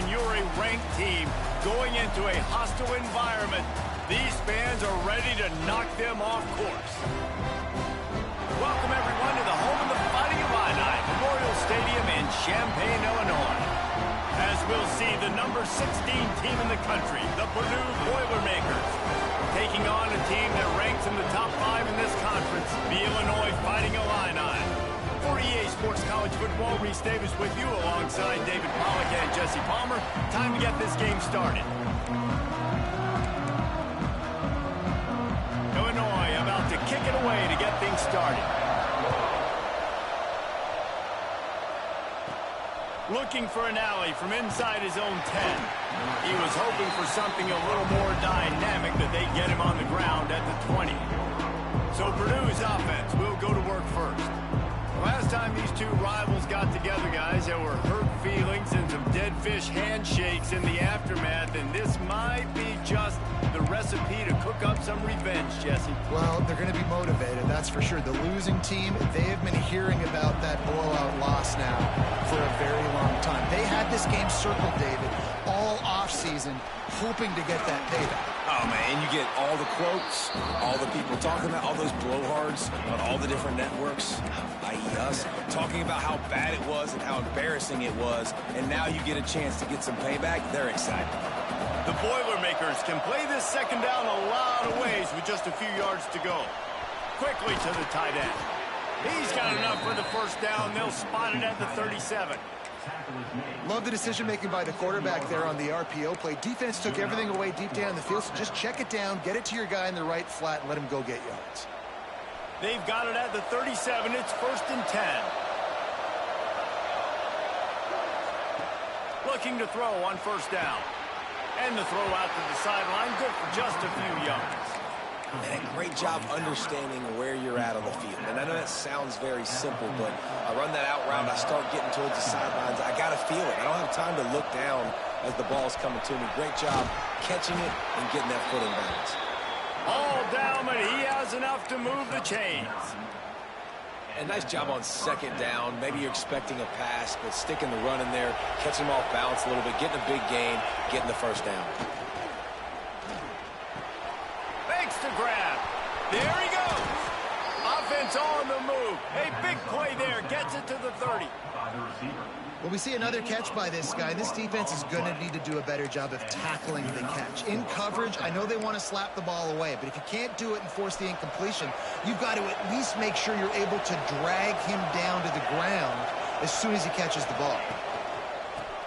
when you're a ranked team going into a hostile environment, these fans are ready to knock them off course. Welcome, everyone, to the home of the Fighting Illini, Memorial Stadium in Champaign, Illinois. As we'll see the number 16 team in the country, the Purdue Boilermakers, taking on a team that ranks in the top 5 in this conference, the Illinois Fighting Illini. For EA Sports College Football, Reese Davis with you alongside David Pollack and Jesse Palmer. Time to get this game started. Illinois about to kick it away to get things started. Looking for an alley from inside his own 10. He was hoping for something a little more dynamic that they get him on the ground at the 20. So Purdue's offense will go to work first. Last time these two rivals got together, guys, there were hurt feelings and some dead fish handshakes in the aftermath, and this might be just the recipe to cook up some revenge, Jesse. Well, they're going to be motivated, that's for sure. The losing team, they have been hearing about that blowout loss now for a very long time. They had this game circled, David, all offseason, hoping to get that payback. Oh, man, you get all the quotes, all the people talking about all those blowhards on all the different networks, i.e. us, talking about how bad it was and how embarrassing it was, and now you get a chance to get some payback. They're excited. The Boilermakers can play this second down a lot of ways with just a few yards to go. Quickly to the tight end. He's got enough for the first down. They'll spot it at the 37. Love the decision-making by the quarterback there on the RPO play. Defense took everything away deep down the field, so just check it down, get it to your guy in the right flat, and let him go get yards. They've got it at the 37. It's 1st and 10. Looking to throw on first down. And the throw out to the sideline, good for just a few yards. And a great job understanding where you're at on the field. And I know that sounds very simple, but I run that out route, I start getting towards the sidelines. I got to feel it. I don't have time to look down as the ball's coming to me. Great job catching it and getting that foot in bounds. All down, but he has enough to move the chains. And nice job on second down. Maybe you're expecting a pass, but sticking the run in there, catching him off balance a little bit, getting a big gain, getting the first down. Fakes to grab. There he goes. Offense on the move. A big play there. Gets it to the 30. Well, we see another catch by this guy. This defense is going to need to do a better job of tackling the catch. In coverage, I know they want to slap the ball away, but if you can't do it and force the incompletion, you've got to at least make sure you're able to drag him down to the ground as soon as he catches the ball.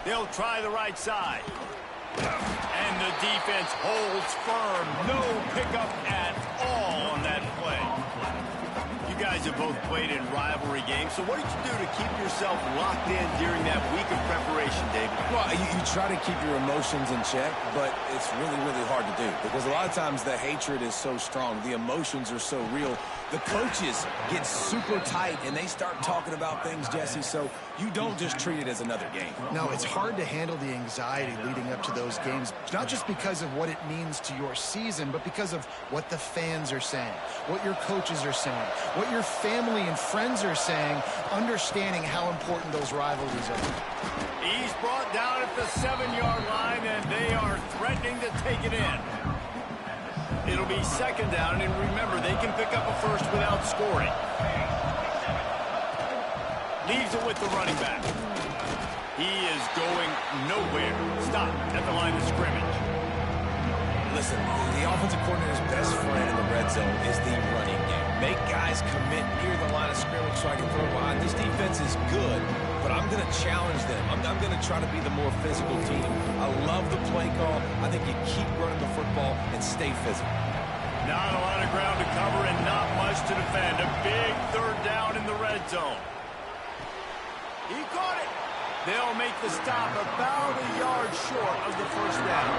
They'll try the right side. And the defense holds firm. No pickup at all on that play. You guys have both played in rivalry games, so what did you do to keep yourself locked in during that week of preparation, David? Well, you try to keep your emotions in check, but it's really, really hard to do because a lot of times the hatred is so strong. The emotions are so real. The coaches get super tight, and they start talking about things, Jesse, so you don't just treat it as another game. No, it's hard to handle the anxiety leading up to those games, not just because of what it means to your season, but because of what the fans are saying, what your coaches are saying, what your family and friends are saying, understanding how important those rivalries are. He's brought down at the 7-yard line, and they are threatening to take it in. It'll be second down, and remember, they can pick up a first without scoring. Leaves it with the running back. He is going nowhere. Stop at the line of scrimmage. Listen, the offensive coordinator's best friend in the red zone is the running game. Make guys commit near the line of scrimmage so I can throw behind. This defense is good, but I'm going to challenge them. I'm going to try to be the more physical team. I love the play call. I think you keep running the football and stay physical. Not a lot of ground to cover and not much to defend. A big third down in the red zone. He caught it. They'll make the stop about a yard short of the first down.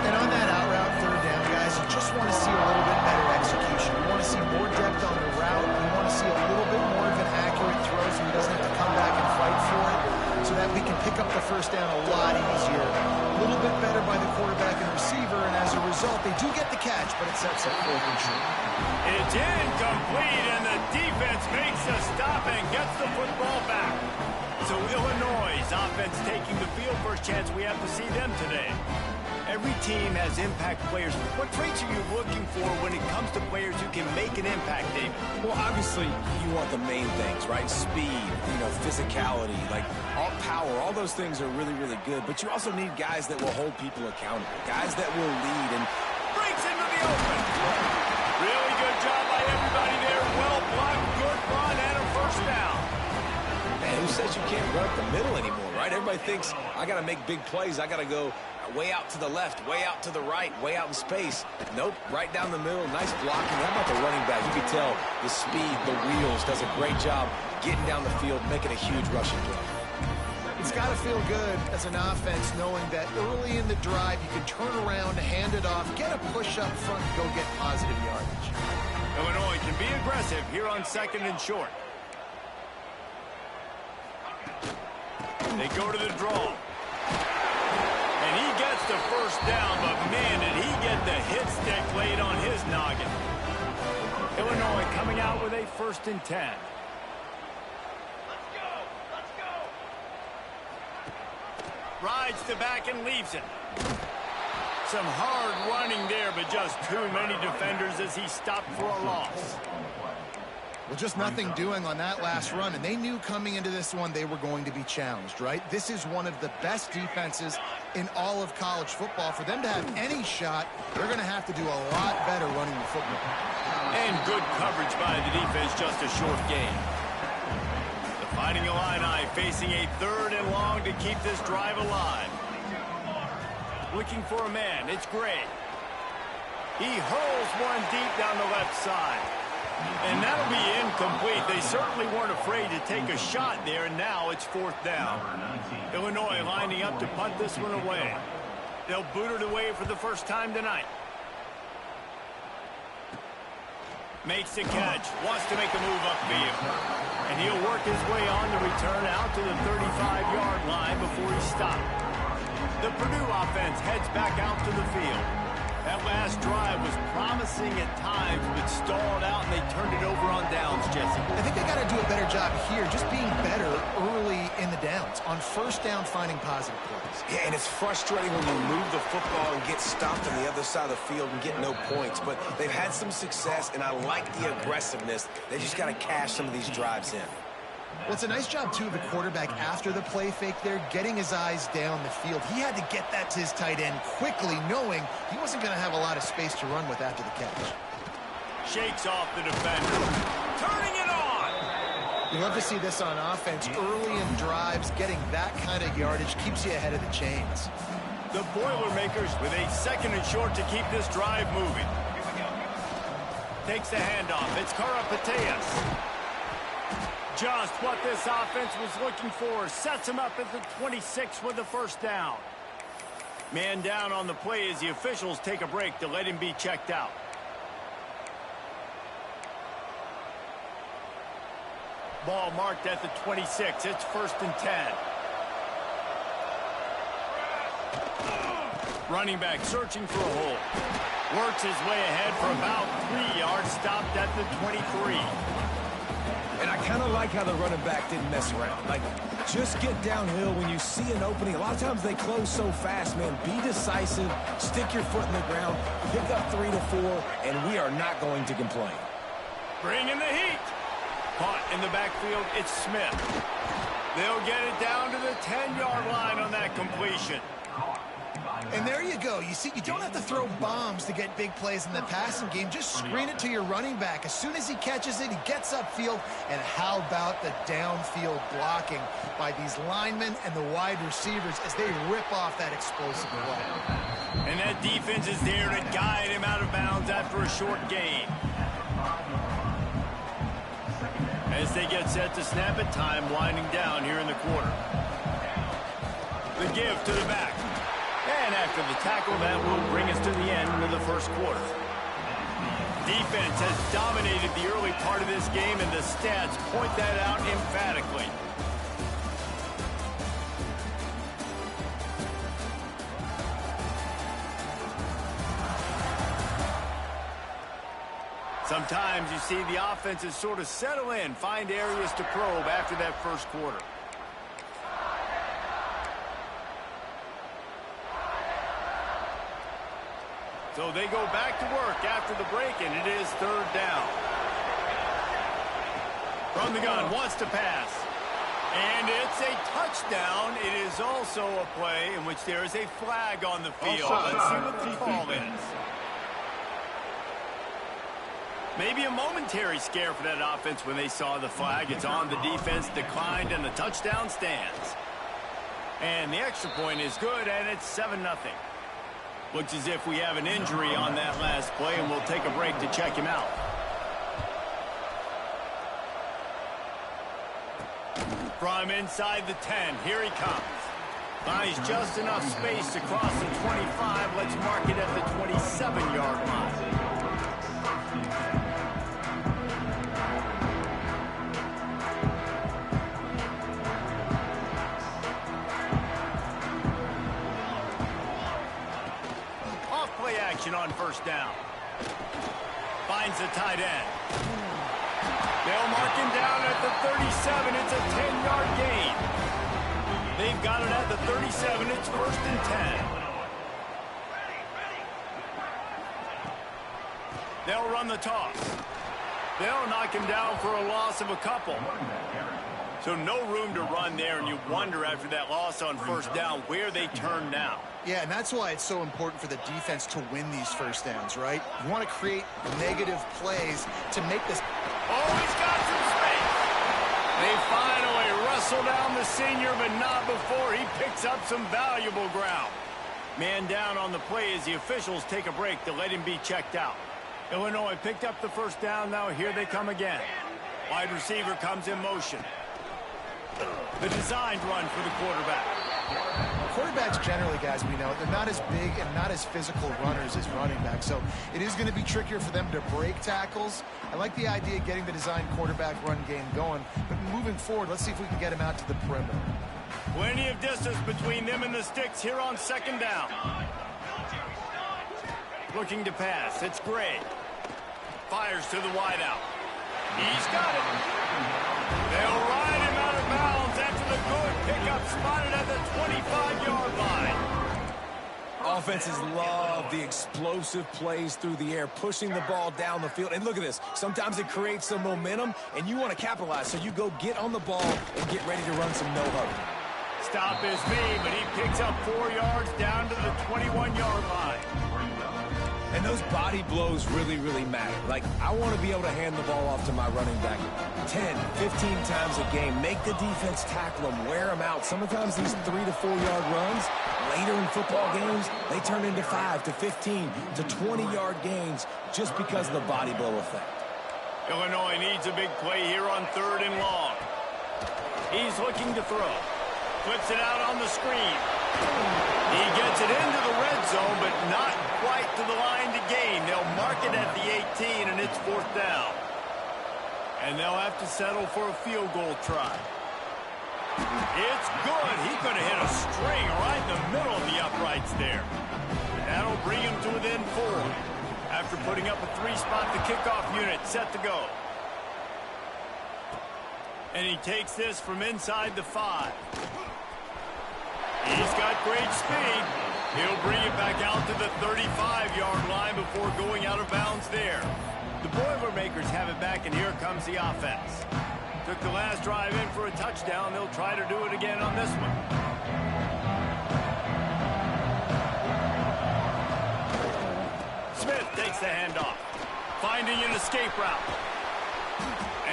And on that out route third down, guys, you just want to see a little bit better execution. You want to see more depth on the route. You want to see a little bit more of an accurate throw so he doesn't have to come back and fight for it, so that we can pick up the first down a lot easier. A little bit better by the quarterback and receiver, and as a result, they do get the catch, but it sets up 4th and short. It's incomplete, and the defense makes a stop and gets the football back. So Illinois' offense taking the field. First chance we have to see them today. Every team has impact players. What traits are you looking for when it comes to players who can make an impact, David? Well, obviously, you want the main things, right? Speed, physicality, like all power. All those things are really, really good. But you also need guys that will hold people accountable, guys that will lead and breaks into the open. Really good job by everybody there. Well blocked, good run, and a first down. Man, who says you can't run up the middle anymore, right? Everybody thinks, I got to make big plays. I got to go way out to the left, way out to the right, way out in space. Nope, right down the middle. Nice blocking. How about the running back? You can tell the speed, the wheels, does a great job getting down the field, making a huge rushing play. It's got to feel good as an offense knowing that early in the drive you can turn around, hand it off, get a push up front, and go get positive yardage. Illinois can be aggressive here on 2nd and short. They go to the draw. And he gets the first down, but man, did he get the hit stick laid on his noggin. Illinois coming out with a 1st and 10. Rides the back and leaves it. Some hard running there, but just too many defenders as he stopped for a loss. Well, just nothing doing on that last run, and they knew coming into this one they were going to be challenged, right? This is one of the best defenses in all of college football. For them to have any shot, they're going to have to do a lot better running the football. And good coverage by the defense, just a short gain. The Fighting Illini facing a 3rd and long to keep this drive alive. Looking for a man, it's Gray. He hurls one deep down the left side. And that'll be incomplete. They certainly weren't afraid to take a shot there, and now it's 4th down. Illinois lining up to punt this one away. They'll boot it away for the first time tonight. Makes the catch, wants to make a move upfield. And he'll work his way on the return out to the 35-yard line before he stopped. The Purdue offense heads back out to the field. That last drive was promising at times, but stalled out, and they turned it over on downs, Jesse. I think they got to do a better job here, just being better early in the downs. On 1st down, finding positive plays. Yeah, and it's frustrating when you move the football and get stopped on the other side of the field and get no points. But they've had some success, and I like the aggressiveness. They just got to cash some of these drives in. Well, it's a nice job, too, of the quarterback after the play fake there, getting his eyes down the field. He had to get that to his tight end quickly, knowing he wasn't going to have a lot of space to run with after the catch. Shakes off the defender. Turning it on! You love to see this on offense. Early in drives, getting that kind of yardage keeps you ahead of the chains. The Boilermakers with a 2nd and short to keep this drive moving. Takes the handoff. It's Karapateas. Just what this offense was looking for. Sets him up at the 26 with the first down. Man down on the play as the officials take a break to let him be checked out. Ball marked at the 26. It's 1st and 10. Running back searching for a hole. Works his way ahead for about 3 yards. Stopped at the 23. And I kind of like how the running back didn't mess around. Like, just get downhill when you see an opening. A lot of times they close so fast, man. Be decisive, stick your foot in the ground, pick up 3 to 4, and we are not going to complain. Bring in the heat. Caught in the backfield, it's Smith. They'll get it down to the 10-yard line on that completion. And there you go. You see, you don't have to throw bombs to get big plays in the passing game. Just screen it to your running back. As soon as he catches it, he gets upfield. And how about the downfield blocking by these linemen and the wide receivers as they rip off that explosive play. And that defense is there to guide him out of bounds after a short gain. As they get set to snap it, time winding down here in the quarter. The give to the back. And after the tackle, that will bring us to the end of the first quarter. Defense has dominated the early part of this game, and the stats point that out emphatically. Sometimes you see the offenses sort of settle in, find areas to probe after that first quarter. So they go back to work after the break, and it is third down. From the gun, wants to pass. And it's a touchdown. It is also a play in which there is a flag on the field. Let's see what the call is. Maybe a momentary scare for that offense when they saw the flag. It's on, the defense declined, and the touchdown stands. And the extra point is good, and it's 7-0. Looks as if we have an injury on that last play, and we'll take a break to check him out. From inside the 10, here he comes. Finds just enough space to cross the 25. Let's mark it at the 27-yard line. Off-play action on first down. Finds the tight end. They'll mark him down at the 37. It's a 10-yard gain. They've got it at the 37. It's 1st and 10. They'll run the toss. They'll knock him down for a loss of a couple. So no room to run there, and you wonder after that loss on first down where they turn now. Yeah, and that's why it's so important for the defense to win these first downs, right? You want to create negative plays to make this. Oh, he's got some space. They finally wrestle down the senior, but not before he picks up some valuable ground. Man down on the play as the officials take a break to let him be checked out. Illinois picked up the first down. Now here they come again. Wide receiver comes in motion. The designed run for the quarterback. Quarterbacks generally, guys, we know, they're not as big and not as physical runners as running backs, so it is going to be trickier for them to break tackles. I like the idea of getting the designed quarterback run game going, but moving forward, let's see if we can get him out to the perimeter. Plenty of distance between them and the sticks here on second down. Looking to pass. It's Gray. Fires to the wideout. He's got it. They'll ride him out of bounds after the good pickup spotted at the 25-yard line. Offenses love the explosive plays through the air, pushing the ball down the field. And look at this. Sometimes it creates some momentum, and you want to capitalize. So you go get on the ball and get ready to run some no-huddle. Stop is made, but he picks up 4 yards down to the 21-yard line. And those body blows really, really matter. Like, I want to be able to hand the ball off to my running back 10, 15 times a game. Make the defense tackle them, wear them out. Sometimes these 3 to 4 yard runs, later in football games, they turn into 5 to 15 to 20-yard gains just because of the body blow effect. Illinois needs a big play here on 3rd and long. He's looking to throw. Flips it out on the screen. He gets it into the red zone, but not quite to the line to gain. They'll mark it at the 18, and it's 4th down. And they'll have to settle for a field goal try. It's good. He could have hit a string right in the middle of the uprights there. That'll bring him to within 4. After putting up a 3-spot, the kickoff unit set to go. And he takes this from inside the 5. He's got great speed. He'll bring it back out to the 35-yard line before going out of bounds there. The Boilermakers have it back, and here comes the offense. Took the last drive in for a touchdown. They'll try to do it again on this one. Smith takes the handoff, finding an escape route.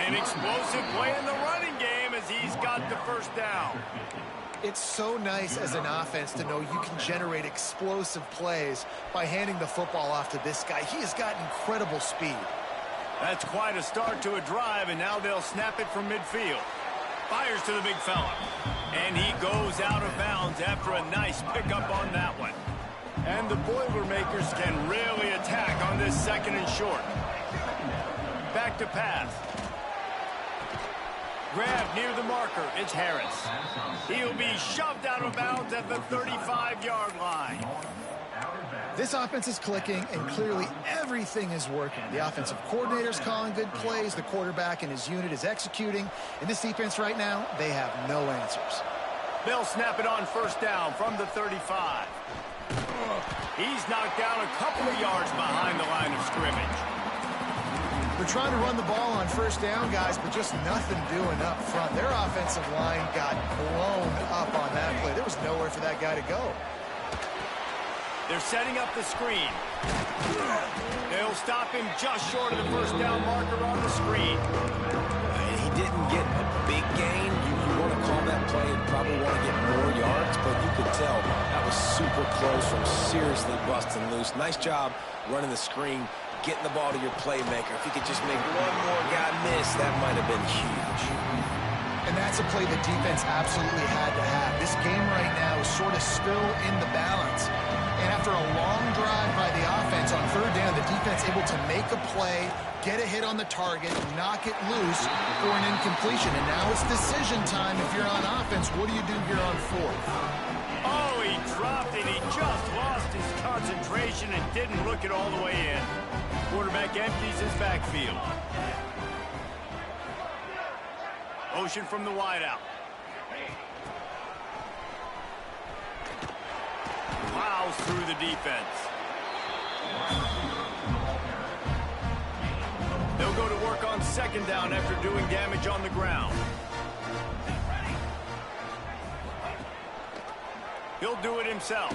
An explosive play in the running game as he's got the first down. It's so nice as an offense to know you can generate explosive plays by handing the football off to this guy. He has got incredible speed. That's quite a start to a drive, and now they'll snap it from midfield. Fires to the big fella. And he goes out of bounds after a nice pickup on that one. And the Boilermakers can really attack on this 2nd and short. Back to pass. Grabbed near the marker. It's Harris. He'll be shoved out of bounds at the 35-yard line. This offense is clicking, and clearly everything is working. The offensive coordinator's calling good plays. The quarterback and his unit is executing. In this defense right now, they have no answers. They'll snap it on first down from the 35. He's knocked down a couple of yards behind the line of scrimmage. They're trying to run the ball on first down, guys, but just nothing doing up front. Their offensive line got blown up on that play. There was nowhere for that guy to go. They're setting up the screen. They'll stop him just short of the first down marker on the screen. And he didn't get a big gain. You want to call that play and probably want to get more yards, but you could tell that was super close from seriously busting loose. Nice job running the screen, getting the ball to your playmaker. If you could just make one more guy miss, that might have been huge. And that's a play the defense absolutely had to have. This game right now is sort of still in the balance. And after a long drive by the offense on third down, the defense able to make a play, get a hit on the target, knock it loose for an incompletion. And now it's decision time if you're on offense. What do you do here on fourth? Oh, he dropped it. He just lost his concentration and didn't look it all the way in. Quarterback empties his backfield. Motion from the wideout. Plows through the defense. They'll go to work on second down after doing damage on the ground. He'll do it himself.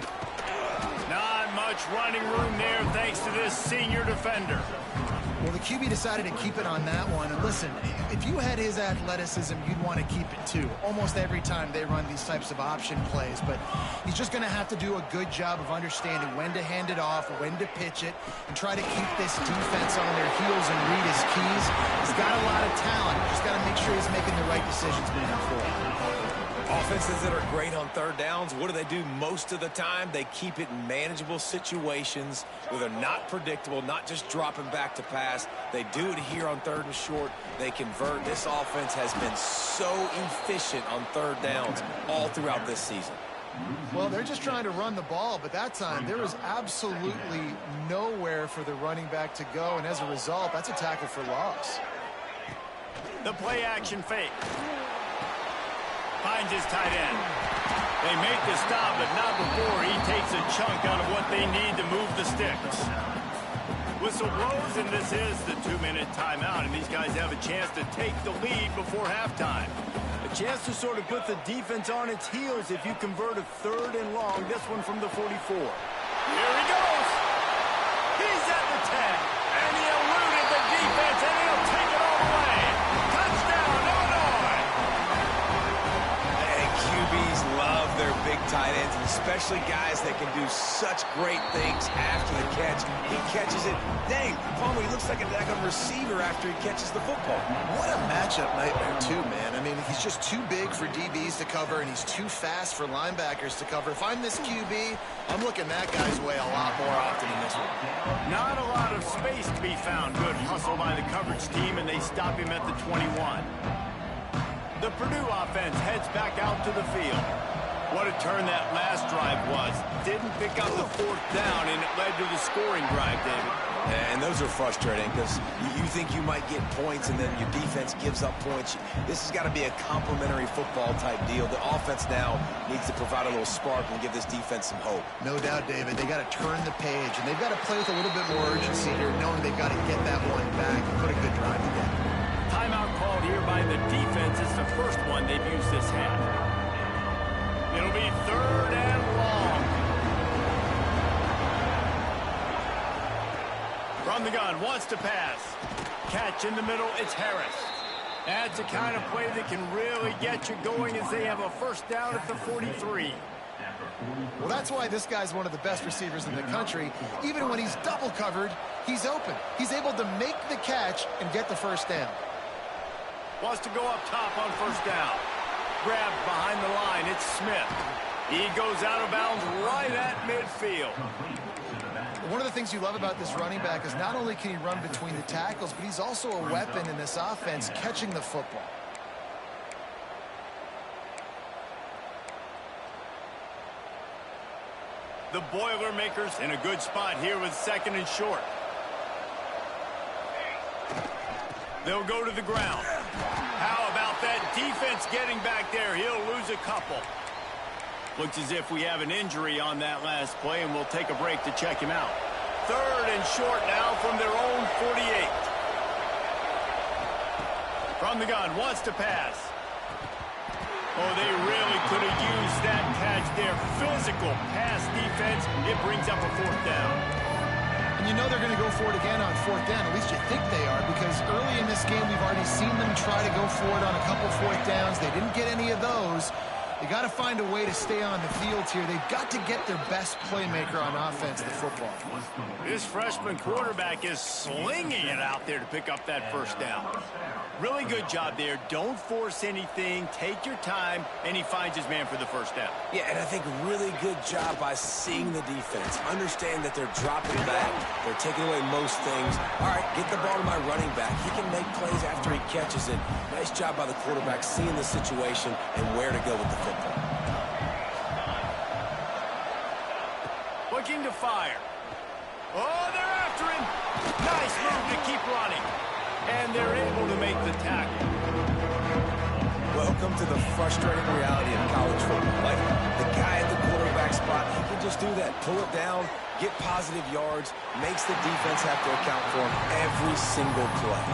Not much running room there thanks to this senior defender. Well, the QB decided to keep it on that one. And listen, if you had his athleticism, you'd want to keep it too. Almost every time they run these types of option plays. But he's just going to have to do a good job of understanding when to hand it off, when to pitch it, and try to keep this defense on their heels and read his keys. He's got a lot of talent. Just got to make sure he's making the right decisions moving forward. Offenses that are great on third downs, what do? Most of the time, they keep it in manageable situations where they're not predictable, not just dropping back to pass. They do it here on third and short. They convert. This offense has been so efficient on third downs all throughout this season. Well, they're just trying to run the ball, but that time there was absolutely nowhere for the running back to go, and as a result, that's a tackle for loss. The play action fake. Finds his tight end. They make the stop, but not before he takes a chunk out of what they need to move the sticks. Whistle blows, and this is the 2-minute timeout, and these guys have a chance to take the lead before halftime. A chance to sort of put the defense on its heels if you convert a third and long, this one from the 44. Here he goes. He's at the 10, and he eluded the defense, and he'll take it all the way. Touchdown, Illinois. QBs love their big tight ends, and especially guys that can do such great things after the catch. He catches it. Dang, Palmer, he looks like a daggone receiver after he catches the football. What a matchup nightmare, too, man. I mean, he's just too big for DBs to cover, and he's too fast for linebackers to cover. If I'm this QB, I'm looking that guy's way a lot more often than this one. Not a lot of space to be found. Good hustle by the coverage team, and they stop him at the 21. The Purdue offense heads back out to the field. What a turn that last drive was. Didn't pick up the fourth down, and it led to the scoring drive, David. And those are frustrating because you think you might get points, and then your defense gives up points. This has got to be a complementary football type deal. The offense now needs to provide a little spark and give this defense some hope. No doubt, David. They got to turn the page, and they've got to play with a little bit more urgency here, knowing they've got to get that one back and put a good drive together. Timeout called here by the defense. It's the first one they've used this half. It'll be third and long. From the gun, wants to pass. Catch in the middle, it's Harris. That's the kind of play that can really get you going as they have a first down at the 43. Well, that's why this guy's one of the best receivers in the country. Even when he's double covered, he's open. He's able to make the catch and get the first down. Wants to go up top on first down. Grabbed behind the line. It's Smith. He goes out of bounds right at midfield. One of the things you love about this running back is not only can he run between the tackles, but he's also a weapon in this offense catching the football. The Boilermakers in a good spot here with second and short. They'll go to the ground. How about that defense getting back there? He'll lose a couple. Looks as if we have an injury on that last play, and we'll take a break to check him out. 3rd and short now from their own 48. From the gun, wants to pass. Oh, they really could have used that catch there. Physical pass defense. It brings up a 4th down. And you know they're going to go for it again on 4th down. At least you think they are, because early in this game we've already seen them try to go for it on a couple 4th downs. They didn't get any of those. You got to find a way to stay on the field here. They've got to get their best playmaker on offense, the football. This freshman quarterback is slinging it out there to pick up that 1st down. Really good job there. Don't force anything. Take your time, and he finds his man for the 1st down. Yeah, and I think really good job by seeing the defense. Understand that they're dropping back. They're taking away most things. All right, get the ball to my running back. He can make plays after he catches it. Nice job by the quarterback seeing the situation and where to go with the football. Looking to fire. Oh, they're after him. Nice move to keep running. And they're able to make the tackle. Welcome to the frustrating reality of college football. Like, the guy at the quarterback spot, he can just do that. Pull it down, get positive yards, makes the defense have to account for him every single play.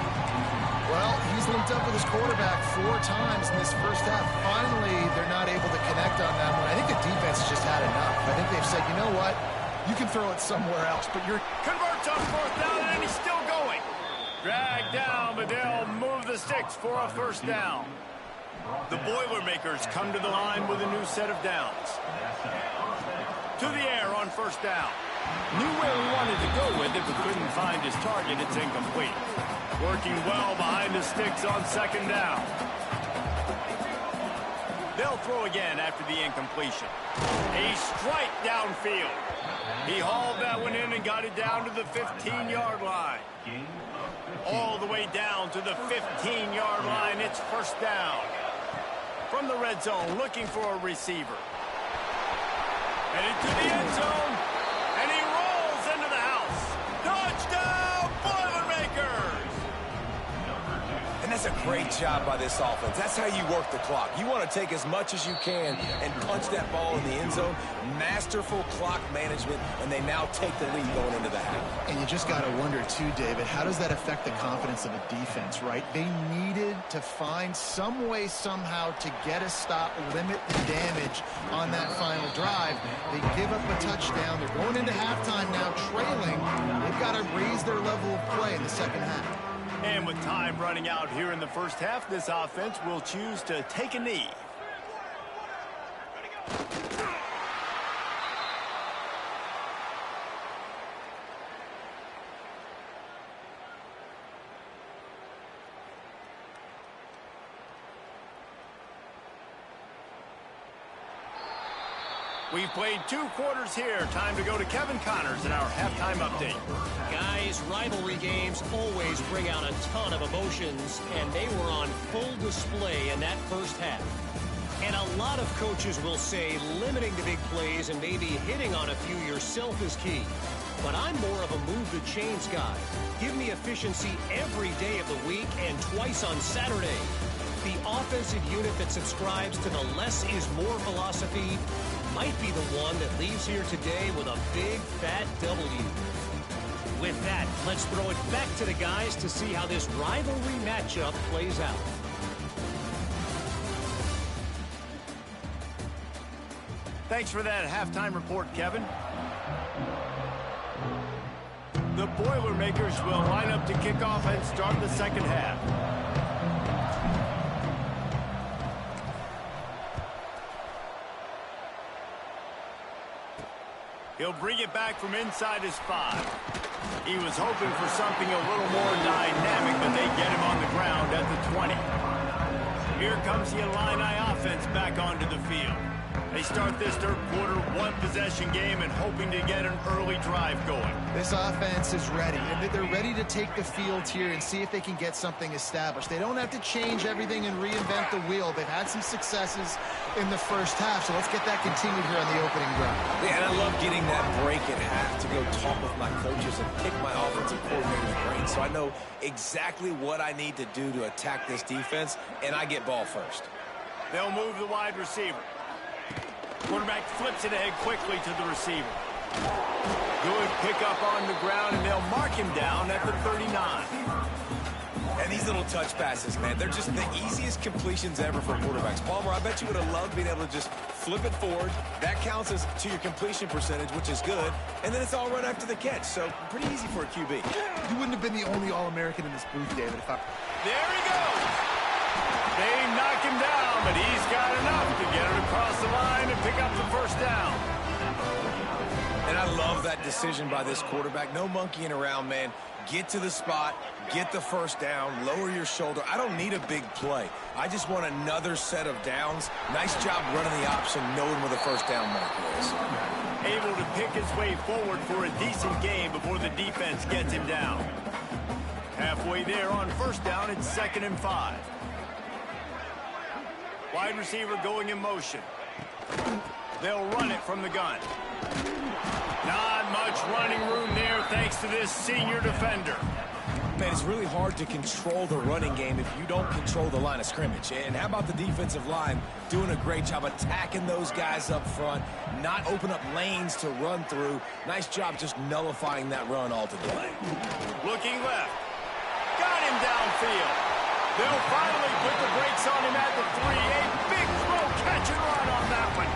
Well, he's linked up with his quarterback 4 times in this 1st half. Finally, they're not able to connect on that one. I think the defense just had enough. I think they've said, you know what? You can throw it somewhere else, but you're... Converts on 4th down, and he's still going. Dragged down, but they'll move the sticks for a 1st down. The Boilermakers come to the line with a new set of downs. To the air on 1st down. Knew where he wanted to go with it, but couldn't find his target. It's incomplete. Working well behind the sticks on 2nd down. They'll throw again after the incompletion. A strike downfield. He hauled that one in and got it down to the 15-yard line. All the way down to the 15-yard line. It's 1st down. From the red zone, looking for a receiver. Headed to the end zone. And he rolls into the house. Touchdown, Boilermakers! And that's a great job by this offense. That's how you work the clock. You want to take as much as you can and punch that ball in the end zone. Masterful clock management, and they now take the lead going into the half. And you just got to wonder, too, David, how does that affect the confidence of a defense, right? They needed to find some way somehow to get a stop, limit the damage on that final drive. They give up a touchdown. They're going into halftime now trailing. They've got to raise their level of play in the 2nd half. And with time running out here in the 1st half, this offense will choose to take a knee. We've played 2 quarters here. Time to go to Kevin Connors in our halftime update. Guys, rivalry games always bring out a ton of emotions, and they were on full display in that 1st half. And a lot of coaches will say limiting the big plays and maybe hitting on a few yourself is key. But I'm more of a move the chains guy. Give me efficiency every day of the week and twice on Saturday. The offensive unit that subscribes to the less is more philosophy might be the one that leaves here today with a big, fat W. With that, let's throw it back to the guys to see how this rivalry matchup plays out. Thanks for that halftime report, Kevin. The Boilermakers will line up to kick off and start the 2nd half. He'll bring it back from inside his 5. He was hoping for something a little more dynamic, but they get him on the ground at the 20. Here comes the Illini offense back onto the field. They start this 3rd quarter 1-possession game and hoping to get an early drive going. This offense is ready, and they're ready to take the field here and see if they can get something established. They don't have to change everything and reinvent the wheel. They've had some successes in the 1st half, so let's get that continued here on the opening drive. Yeah, and I love getting that break at half to go talk with my coaches and pick my offensive coordinator's brain, so I know exactly what I need to do to attack this defense, and I get ball first. They'll move the wide receiver. Quarterback flips it ahead quickly to the receiver. Good pickup on the ground, and they'll mark him down at the 39. And these little touch passes, man, they're just the easiest completions ever for quarterbacks. Palmer, I bet you would have loved being able to just flip it forward. That counts as to your completion percentage, which is good. And then it's all right after the catch, so pretty easy for a QB. You wouldn't have been the only All-American in this booth, David. There he goes. They knock him down, but he's got enough to get it across the line and pick up the first down. And I love that decision by this quarterback. No monkeying around, man. Get to the spot, get the first down, lower your shoulder. I don't need a big play. I just want another set of downs. Nice job running the option, knowing where the first down mark was. Able to pick his way forward for a decent game before the defense gets him down. Halfway there on first down, it's 2nd and 5. Wide receiver going in motion. They'll run it from the gun. Not much running room there thanks to this senior defender. Man, it's really hard to control the running game if you don't control the line of scrimmage. And how about the defensive line doing a great job attacking those guys up front, not open up lanes to run through. Nice job just nullifying that run altogether. Looking left. Got him downfield. They'll finally put the brakes on him at the 3. A big throw, catch and run on that one.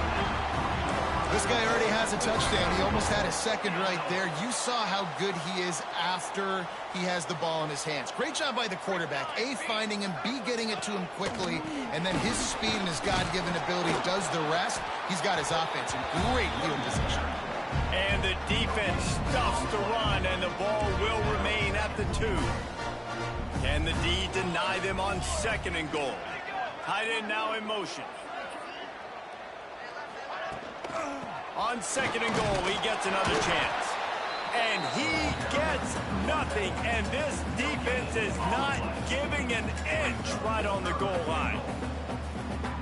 This guy already has a touchdown. He almost had a second right there. You saw how good he is after he has the ball in his hands. Great job by the quarterback. A, finding him, B, getting it to him quickly, and then his speed and his God-given ability does the rest. He's got his offense in great field position. And the defense stuffs the run, and the ball will remain at the 2. Can the D deny them on 2nd and goal? Tight end now in motion. On 2nd and goal, he gets another chance. And he gets nothing. And this defense is not giving an inch right on the goal line.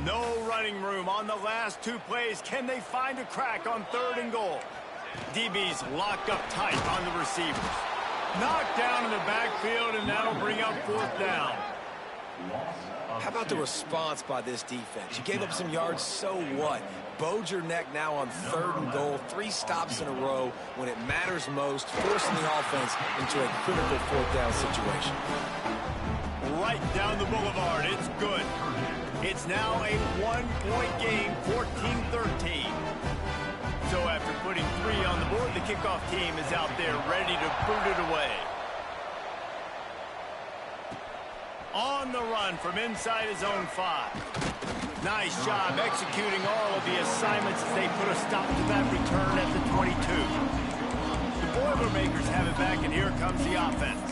No running room on the last 2 plays. Can they find a crack on 3rd and goal? DB's locked up tight on the receivers. Knocked down in the backfield, and that'll bring up 4th down. How about the response by this defense? You gave up some yards, so what? Bowed your neck now on 3rd and goal. 3 stops in a row when it matters most, forcing the offense into a critical 4th down situation. Right down the boulevard. It's good. It's now a 1-point game, 14-13. So after putting 3 on the board, the kickoff team is out there ready to boot it away. On the run from inside his own 5. Nice job executing all of the assignments as they put a stop to that return at the 22. The Boilermakers have it back, and here comes the offense.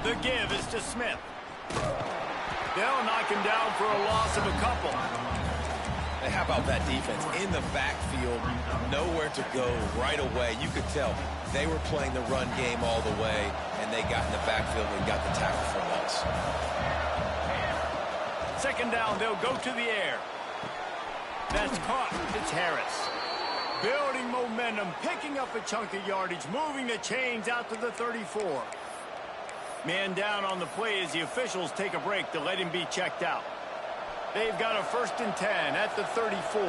The give is to Smith. They'll knock him down for a loss of a couple. And how about that defense in the backfield, nowhere to go right away. You could tell they were playing the run game all the way, and they got in the backfield and got the tackle for loss. 2nd down, they'll go to the air. That's caught. It's Harris. Building momentum, picking up a chunk of yardage, moving the chains out to the 34. Man down on the play as the officials take a break to let him be checked out. They've got a 1st and 10 at the 34.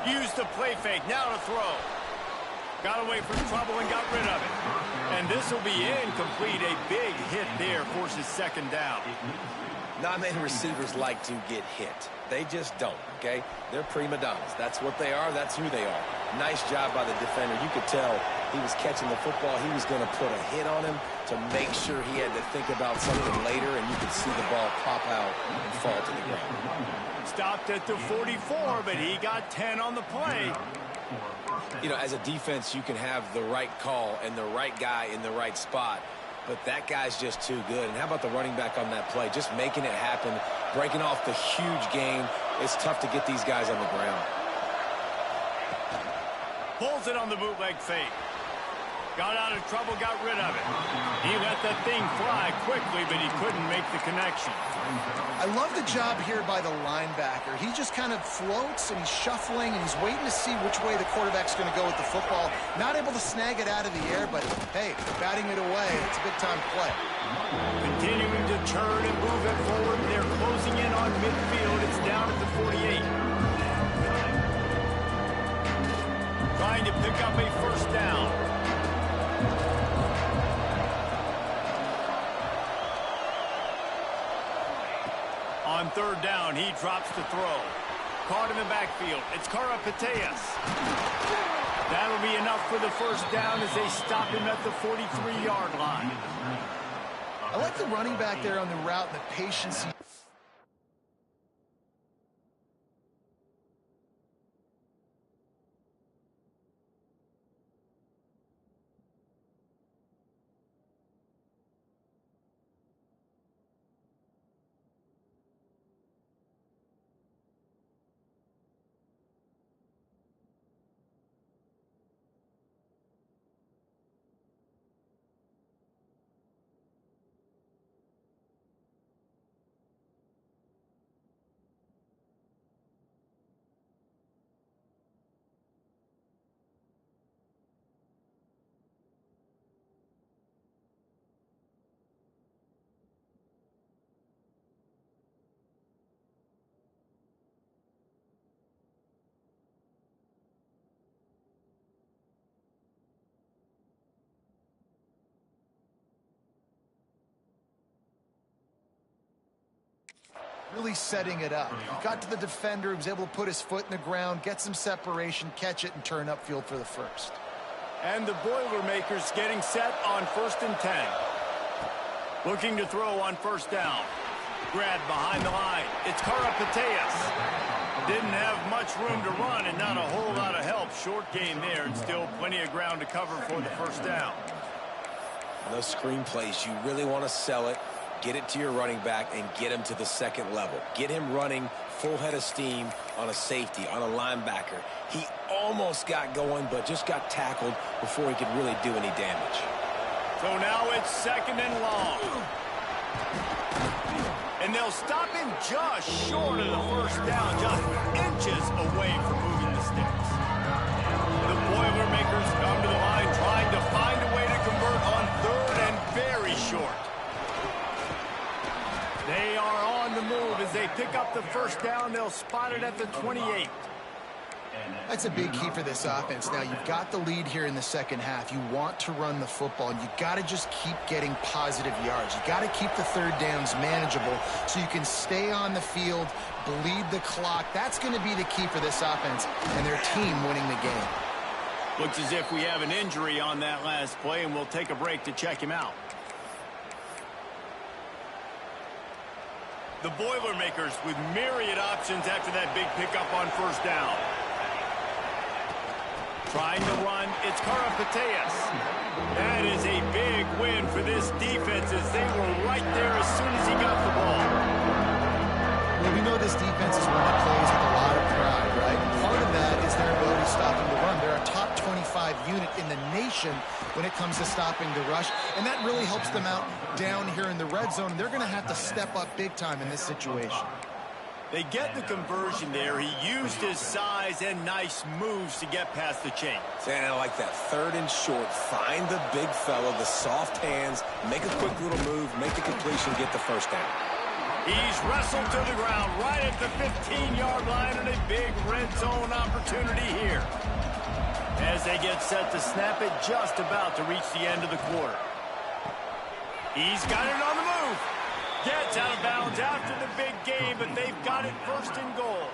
Used the play fake, now to throw. Got away from trouble and got rid of it. And this will be incomplete. A big hit there forces 2nd down. Not many receivers like to get hit. They just don't, okay? They're prima donnas. That's what they are. That's who they are. Nice job by the defender. You could tell he was catching the football. He was going to put a hit on him to make sure he had to think about something later, and you could see the ball pop out and fall to the ground. Stopped at the 44, but he got 10 on the play. You know, as a defense, you can have the right call and the right guy in the right spot, but that guy's just too good. And how about the running back on that play? Just making it happen, breaking off the huge game. It's tough to get these guys on the ground. Pulls it on the bootleg fake. Got out of trouble, got rid of it. He let the thing fly quickly, but he couldn't make the connection. I love the job here by the linebacker. He just kind of floats, and he's shuffling, and he's waiting to see which way the quarterback's going to go with the football. Not able to snag it out of the air, but, hey, batting it away, it's a big-time play. Continuing to turn and move it forward. They're closing in on midfield. It's down at the 48. Trying to pick up a first down. On third down, he drops to throw. Caught in the backfield. It's Karapateas. That'll be enough for the first down as they stop him at the 43-yard line. I like the running back there on the route and the patience. Really setting it up. He got to the defender, he was able to put his foot in the ground, get some separation, catch it, and turn upfield for the first. And the Boilermakers getting set on 1st and 10. Looking to throw on first down. Grabbed behind the line. It's Karapateas. Didn't have much room to run and not a whole lot of help. Short gain there and still plenty of ground to cover for the first down. Those screen plays, you really want to sell it. Get it to your running back and get him to the second level. Get him running full head of steam on a safety, on a linebacker. He almost got going, but just got tackled before he could really do any damage. So now it's 2nd and long. And they'll stop him just short of the first down, just inches away from moving the sticks. The Boilermakers come to the line trying to find a way to convert on 3rd and very short. They are on the move as they pick up the first down. They'll spot it at the 28. That's a big key for this offense. Now, you've got the lead here in the second half. You want to run the football, and you got to just keep getting positive yards. You got to keep the third downs manageable so you can stay on the field, bleed the clock. That's going to be the key for this offense and their team winning the game. Looks as if we have an injury on that last play, and we'll take a break to check him out. The Boilermakers with myriad options after that big pickup on first down. Trying to run, it's Karapateas. That is a big win for this defense as they were right there as soon as he got the ball. Well, we know this defense is one that plays with a lot of pride, right? Part of that is their ability to stop him to run. They're a top 25 unit in the nation when it comes to stopping the rush, and that really helps them out down here in the red zone. They're going to have to step up big time in this situation. They get the conversion there. He used his size and nice moves to get past the chains. And I like that 3rd and short. Find the big fella, the soft hands, make a quick little move, make the completion, get the first down. He's wrestled to the ground right at the 15-yard line and a big red zone opportunity here. As they get set to snap it, just about to reach the end of the quarter. He's got it on the move. Gets out of bounds after the big game, but they've got it 1st and goal.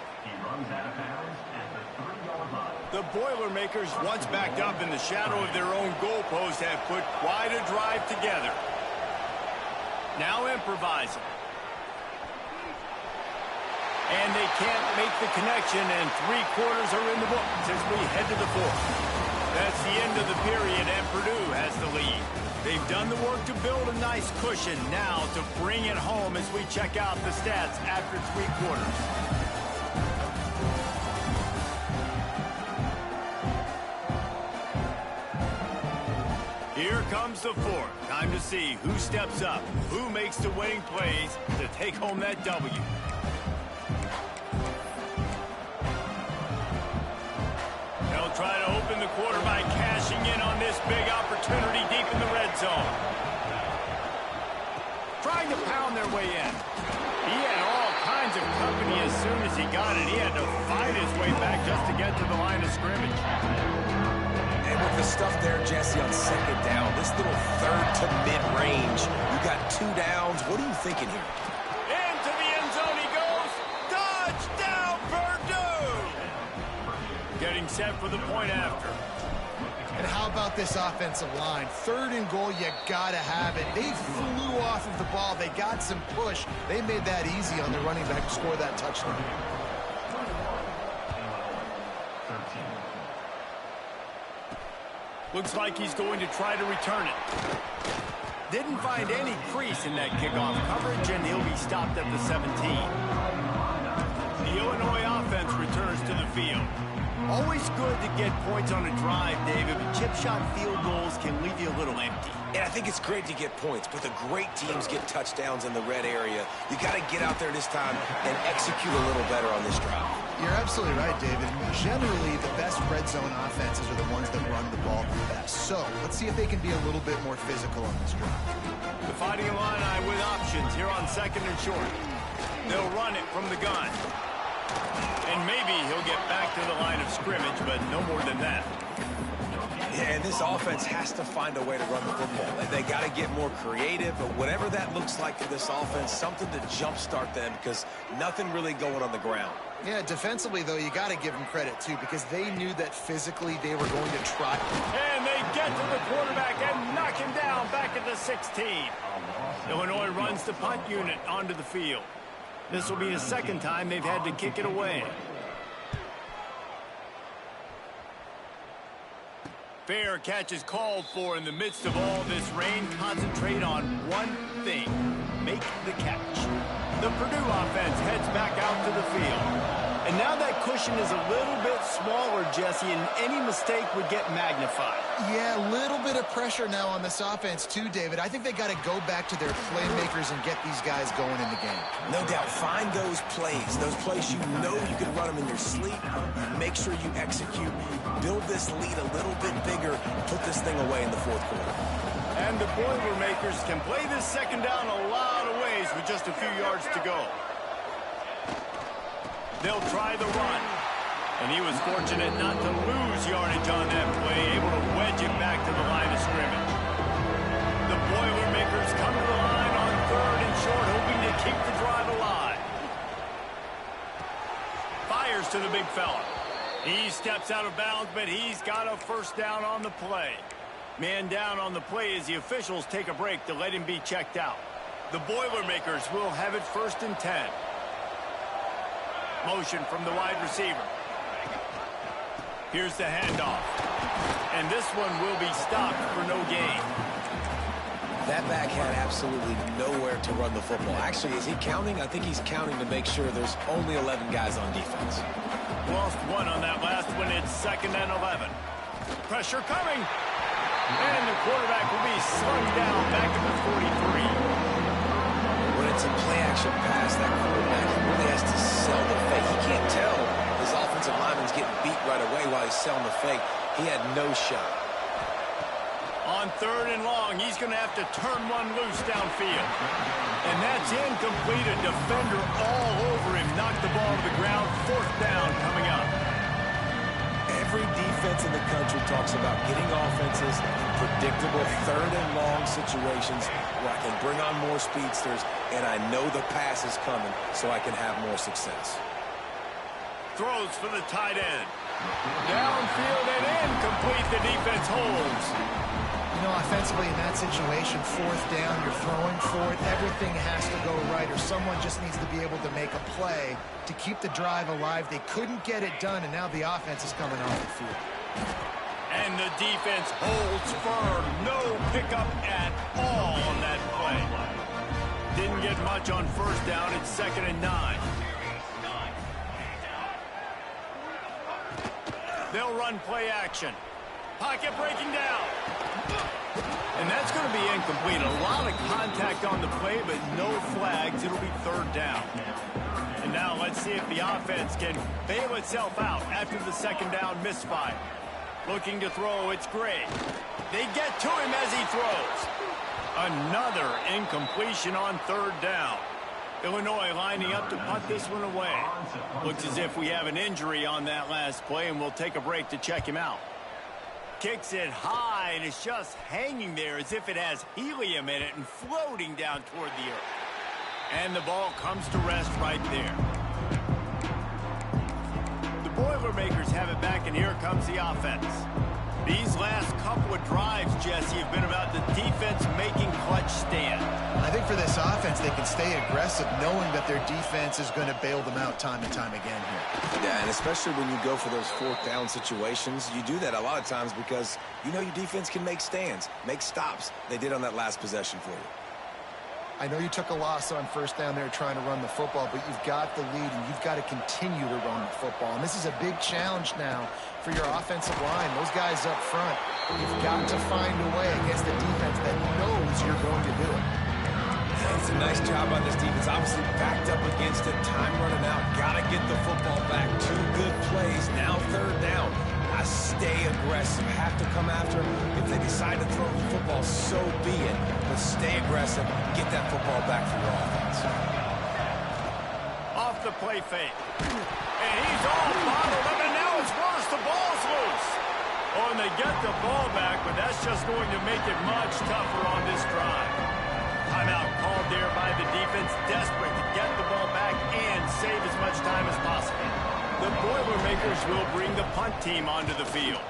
The Boilermakers, once backed up in the shadow of their own goalpost, have put quite a drive together. Now improvising. And they can't make the connection, and 3 quarters are in the books as we head to the 4th. That's the end of the period, and Purdue has the lead. They've done the work to build a nice cushion. Now to bring it home as we check out the stats after 3 quarters. Here comes the fourth. Time to see who steps up, who makes the winning plays to take home that W. They'll try to open the quarter by cashing in on this big opportunity deep in the red zone. Trying to pound their way in. He had all kinds of company as soon as he got it. He had to fight his way back just to get to the line of scrimmage. And with the stuff there, Jesse, on second down, this little third to mid-range, you got 2 downs. What are you thinking here? Into the end zone he goes. Touchdown, Purdue! Getting set for the point after. And how about this offensive line? 3rd and goal, you gotta have it. They flew off of the ball. They got some push. They made that easy on the running back to score that touchdown. Looks like he's going to try to return it. Didn't find any crease in that kickoff coverage, and he'll be stopped at the 17. The Illinois offense returns to the field. Always good to get points on a drive, David, but chip shot field goals can leave you a little empty. And I think it's great to get points, but the great teams get touchdowns in the red area. You got to get out there this time and execute a little better on this drive. You're absolutely right, David. Generally, the best red zone offenses are the ones that run the ball the best. So let's see if they can be a little bit more physical on this drive. The Fighting Illini with options here on 2nd and short. They'll run it from the gun. And maybe he'll get back to the line of scrimmage, but no more than that. Yeah, and this offense has to find a way to run the football. They got to get more creative, but whatever that looks like for this offense, something to jumpstart them because nothing really going on the ground. Yeah, defensively, though, you got to give them credit, too, because they knew that physically they were going to try. And they get to the quarterback and knock him down back at the 16. Illinois runs the punt unit onto the field. This will be the 2nd time they've had to kick it away. Fair catch is called for in the midst of all this rain. Concentrate on one thing. Make the catch. The Purdue offense heads back out to the field. And now that cushion is a little bit smaller, Jesse, and any mistake would get magnified. Yeah, a little bit of pressure now on this offense too, David. I think they got to go back to their playmakers and get these guys going in the game. No doubt. Find those plays you know you can run them in your sleep. Make sure you execute. Build this lead a little bit bigger. Put this thing away in the 4th quarter. And the Boilermakers can play this 2nd down a lot of ways with just a few yards to go. They'll try the run. And he was fortunate not to lose yardage on that play, able to wedge it back to the line of scrimmage. The Boilermakers come to the line on 3rd and short, hoping to keep the drive alive. Fires to the big fella. He steps out of bounds, but he's got a 1st down on the play. Man down on the play as the officials take a break to let him be checked out. The Boilermakers will have it 1st and 10. Motion from the wide receiver. Here's the handoff. And this one will be stopped for no gain. That back had absolutely nowhere to run the football. Actually, is he counting? I think he's counting to make sure there's only 11 guys on defense. Lost one on that last one. It's 2nd and 11. Pressure coming. And the quarterback will be slung down back at the 43. When it's a play-action pass, that quarterback really has to sell the fake. He can't tell his offensive lineman's getting beat right away while he's selling the fake. He had no shot. On 3rd and long, he's going to have to turn one loose downfield. And that's incomplete. A defender all over him. Knocked the ball to the ground. 4th down coming up. Every defense in the country talks about getting offenses in predictable 3rd and long situations where I can bring on more speedsters and I know the pass is coming so I can have more success. Throws for the tight end. Downfield and incomplete. The defense holds. You know, offensively in that situation, 4th down, you're throwing for it. Everything has to go right, or someone just needs to be able to make a play to keep the drive alive. They couldn't get it done, and now the offense is coming off the field. And the defense holds firm. No pickup at all on that play. Didn't get much on 1st down. It's 2nd and 9. They'll run play action. Pocket breaking down. And that's going to be incomplete. A lot of contact on the play, but no flags. It'll be third down. And now let's see if the offense can bail itself out after the second down misfire. Looking to throw, it's Gray. They get to him as he throws. Another incompletion on third down. Illinois lining up to punt this one away. Looks as if we have an injury on that last play, and we'll take a break to check him out. Kicks it high, and it's just hanging there as if it has helium in it and floating down toward the earth. And the ball comes to rest right there. The Boilermakers have it back, and here comes the offense. These last couple of drives, Jesse, have been about the defense making clutch stand. I think for this offense, they can stay aggressive knowing that their defense is going to bail them out time and time again here. Yeah, and especially when you go for those fourth down situations, you do that a lot of times because you know your defense can make stands, make stops. They did on that last possession for you. I know you took a loss on first down there trying to run the football, but you've got the lead, and you've got to continue to run the football. And this is a big challenge now for your offensive line. Those guys up front, you've got to find a way against a defense that knows you're going to do it. It's a nice job on this defense. Obviously backed up against it. Time running out. Got to get the football back. 2 good plays. Now third down. I stay aggressive. Have to come after them. If they decide to throw the football, so be it. But stay aggressive. Get that football back for your offense. Off the play fake. And he's all bottled up, and now it's worse. The ball's loose. Oh, and they get the ball back, but that's just going to make it much tougher on this drive. Timeout called there by the defense, desperate to get the ball back and save as much time as possible. The Boilermakers will bring the punt team onto the field.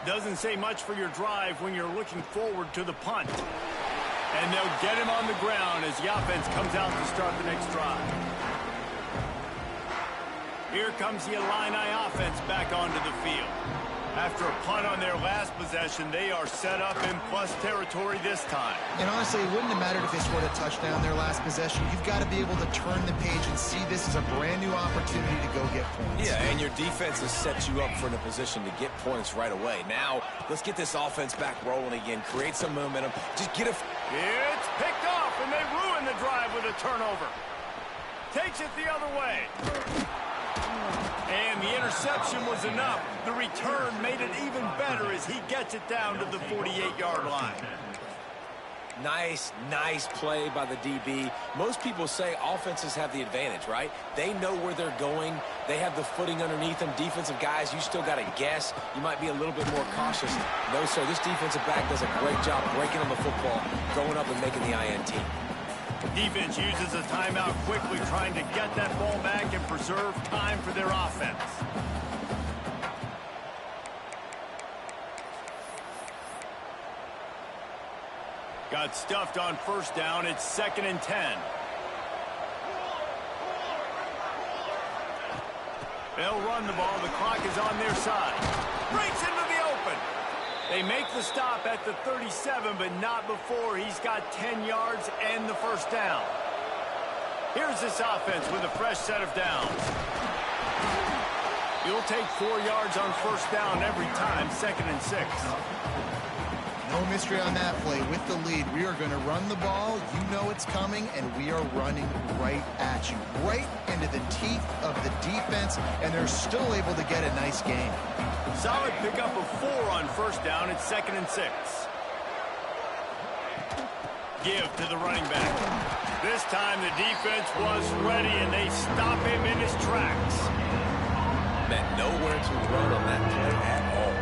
Doesn't say much for your drive when you're looking forward to the punt. And they'll get him on the ground as the offense comes out to start the next drive. Here comes the Illini offense back onto the field. After a punt on their last possession, they are set up in plus territory this time. And honestly, it wouldn't have mattered if they scored a touchdown their last possession. You've got to be able to turn the page and see this as a brand new opportunity to go get points. Yeah, and your defense has set you up for a position to get points right away. Now, let's get this offense back rolling again. Create some momentum. Just get a... It's picked off, and they ruin the drive with a turnover. Takes it the other way. And the interception was enough. The return made it even better as he gets it down to the 48-yard line. Nice play by the DB. Most people say offenses have the advantage, right? They know where they're going. They have the footing underneath them. Defensive guys, you still got to guess. You might be a little bit more cautious. No, sir, this defensive back does a great job breaking on the football, going up and making the INT. Defense uses a timeout quickly, trying to get that ball back and preserve time for their offense. Got stuffed on first down. It's 2nd and 10. They'll run the ball. The clock is on their side. Breaks into the open. They make the stop at the 37, but not before he's got 10 yards and the first down. Here's this offense with a fresh set of downs. You'll take 4 yards on first down every time, 2nd and 6. No mystery on that play. With the lead, we are going to run the ball. You know it's coming, and we are running right at you. Right into the teeth of the defense, and they're still able to get a nice gain. Solid pickup of 4 on first down. It's 2nd and 6. Give to the running back. This time the defense was ready, and they stop him in his tracks. Met nowhere to run on that play at all.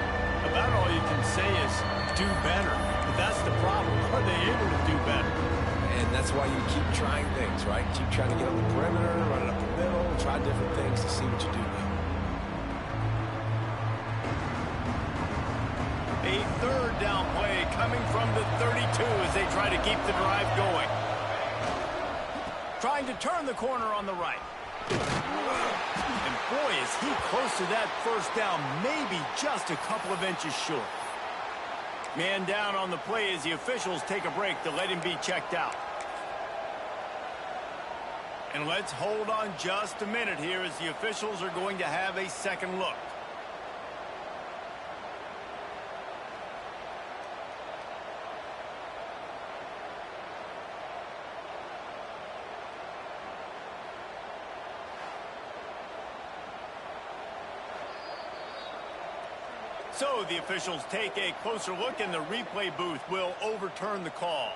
About all you can say is do better. But that's the problem. Are they able to do better? And that's why you keep trying things, right? Keep trying to get on the perimeter, run it up the middle, try different things to see what you do well. A third down play coming from the 32 as they try to keep the drive going. Trying to turn the corner on the right. And boy, is he close to that first down, maybe just a couple of inches short. Man down on the play as the officials take a break to let him be checked out. And let's hold on just a minute here as the officials are going to have a second look. So the officials take a closer look, and the replay booth will overturn the call.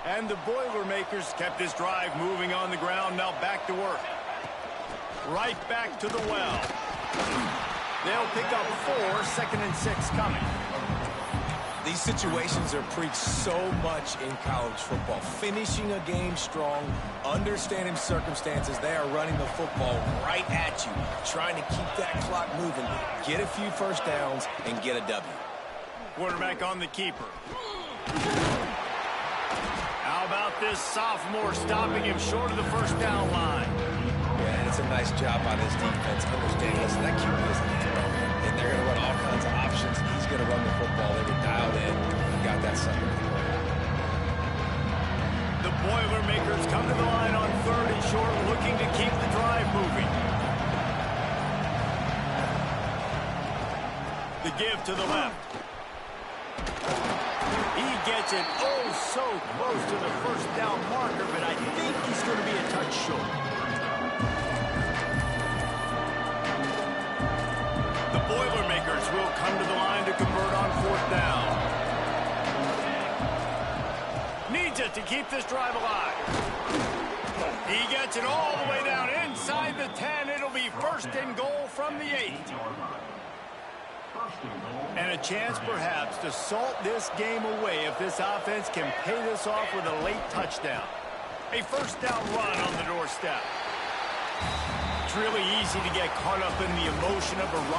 And the Boilermakers kept this drive moving on the ground. Now back to work. Right back to the well. They'll pick up 4, 2nd and 6 coming. These situations are preached so much in college football. Finishing a game strong, understanding circumstances. They are running the football right at you, trying to keep that clock moving, get a few first downs, and get a W. Quarterback on the keeper. How about this sophomore stopping him short of the first down line? Yeah, and it's a nice job by this defense. Understanding, listen, that QB is a hero, and they're going to run all kinds of options. He's going to run the football. They were dialed in and got that sucker. The Boilermakers come to the line on 3rd and short, looking to keep the drive moving. The give to the left. He gets it so close to the first down marker, but I think he's going to be a touch short. The Boilermakers will come to the line to convert on 4th down. Needs it to keep this drive alive. He gets it all the way down inside the 10. It'll be 1st and goal from the 8. And a chance perhaps to salt this game away if this offense can pay this off with a late touchdown. A 1st down run on the doorstep. It's really easy to get caught up in the emotion of a ride.